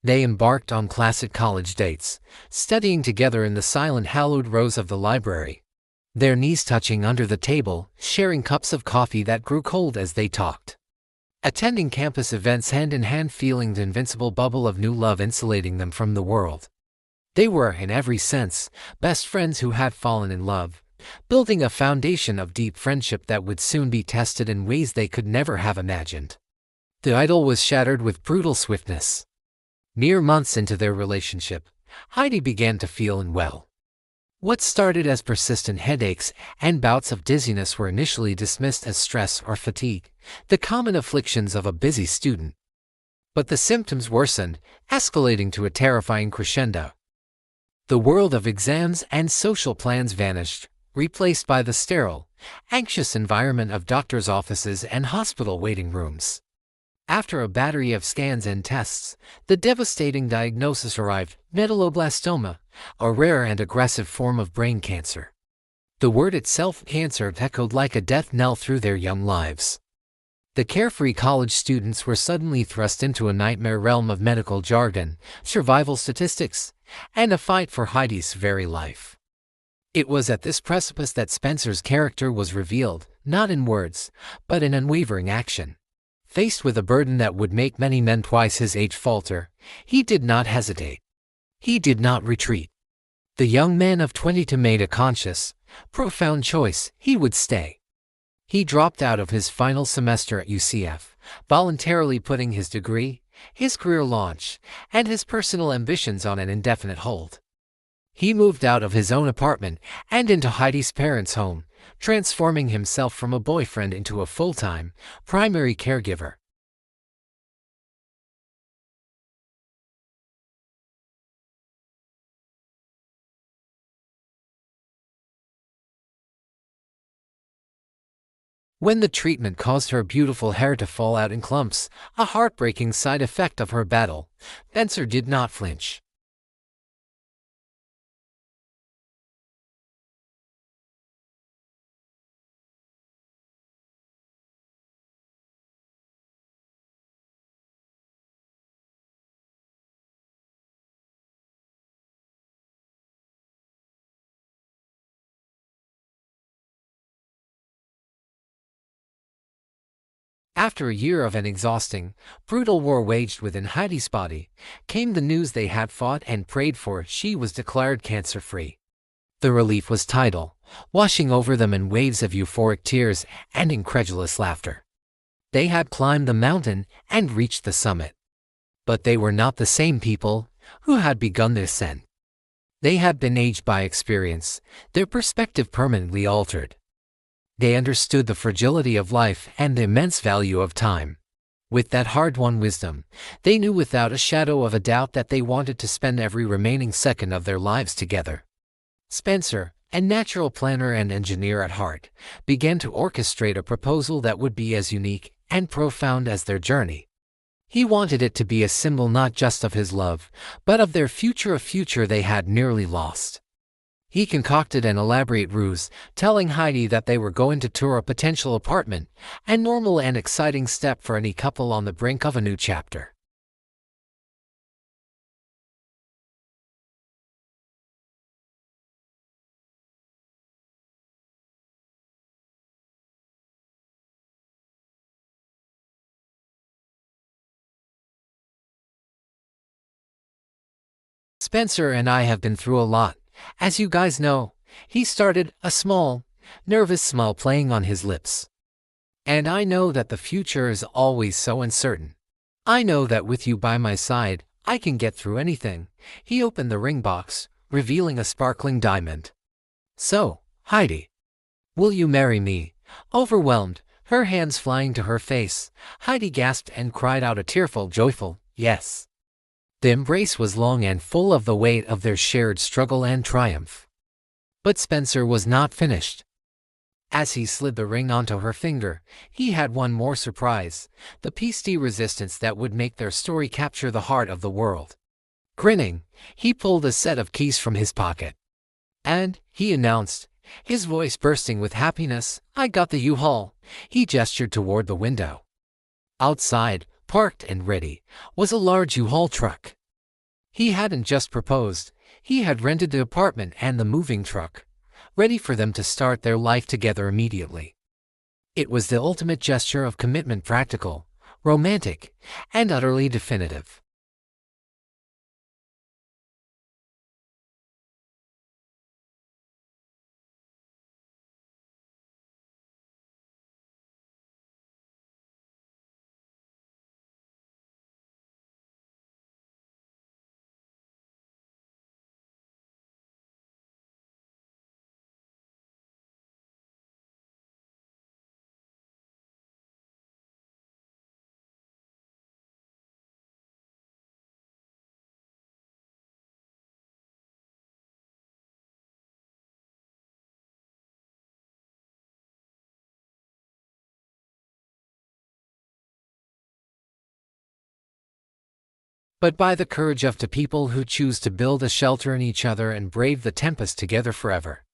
They embarked on classic college dates, studying together in the silent hallowed rows of the library, their knees touching under the table, sharing cups of coffee that grew cold as they talked. Attending campus events hand in hand, feeling the invincible bubble of new love insulating them from the world. They were, in every sense, best friends who had fallen in love, building a foundation of deep friendship that would soon be tested in ways they could never have imagined. The idyll was shattered with brutal swiftness. Mere months into their relationship, Heidi began to feel unwell. What started as persistent headaches and bouts of dizziness were initially dismissed as stress or fatigue, the common afflictions of a busy student. But the symptoms worsened, escalating to a terrifying crescendo. The world of exams and social plans vanished, replaced by the sterile, anxious environment of doctors' offices and hospital waiting rooms. After a battery of scans and tests, the devastating diagnosis arrived: medulloblastoma, a rare and aggressive form of brain cancer. The word itself, cancer, echoed like a death knell through their young lives. The carefree college students were suddenly thrust into a nightmare realm of medical jargon, survival statistics, and a fight for Heidi's very life. It was at this precipice that Spencer's character was revealed, not in words, but in unwavering action. Faced with a burden that would make many men twice his age falter, he did not hesitate. He did not retreat. The young man of 22 made a conscious, profound choice: he would stay. He dropped out of his final semester at UCF, voluntarily putting his degree, his career launch, and his personal ambitions on an indefinite hold. He moved out of his own apartment and into Heidi's parents' home, transforming himself from a boyfriend into a full-time, primary caregiver. When the treatment caused her beautiful hair to fall out in clumps, a heartbreaking side effect of her battle, Spencer did not flinch. After a year of an exhausting, brutal war waged within Heidi's body, came the news they had fought and prayed for: she was declared cancer-free. The relief was tidal, washing over them in waves of euphoric tears and incredulous laughter. They had climbed the mountain and reached the summit. But they were not the same people who had begun their ascent. They had been aged by experience, their perspective permanently altered. They understood the fragility of life and the immense value of time. With that hard-won wisdom, they knew without a shadow of a doubt that they wanted to spend every remaining second of their lives together. Spencer, a natural planner and engineer at heart, began to orchestrate a proposal that would be as unique and profound as their journey. He wanted it to be a symbol not just of his love, but of their future, a future they had nearly lost. He concocted an elaborate ruse, telling Heidi that they were going to tour a potential apartment, a normal and exciting step for any couple on the brink of a new chapter. Spencer and I have been through a lot, as you guys know, he started, a small, nervous smile playing on his lips. And I know that the future is always so uncertain. I know that with you by my side, I can get through anything. He opened the ring box, revealing a sparkling diamond. So, Heidi, will you marry me? Overwhelmed, her hands flying to her face, Heidi gasped and cried out a tearful, joyful yes. The embrace was long and full of the weight of their shared struggle and triumph. But Spencer was not finished. As he slid the ring onto her finger, he had one more surprise, the piece de resistance that would make their story capture the heart of the world. Grinning, he pulled a set of keys from his pocket. And, he announced, his voice bursting with happiness, I got the U-Haul. He gestured toward the window. Outside, parked and ready, was a large U-Haul truck. He hadn't just proposed, he had rented the apartment and the moving truck, ready for them to start their life together immediately. It was the ultimate gesture of commitment, practical, romantic, and utterly definitive. But by the courage of the people who choose to build a shelter in each other and brave the tempest together forever.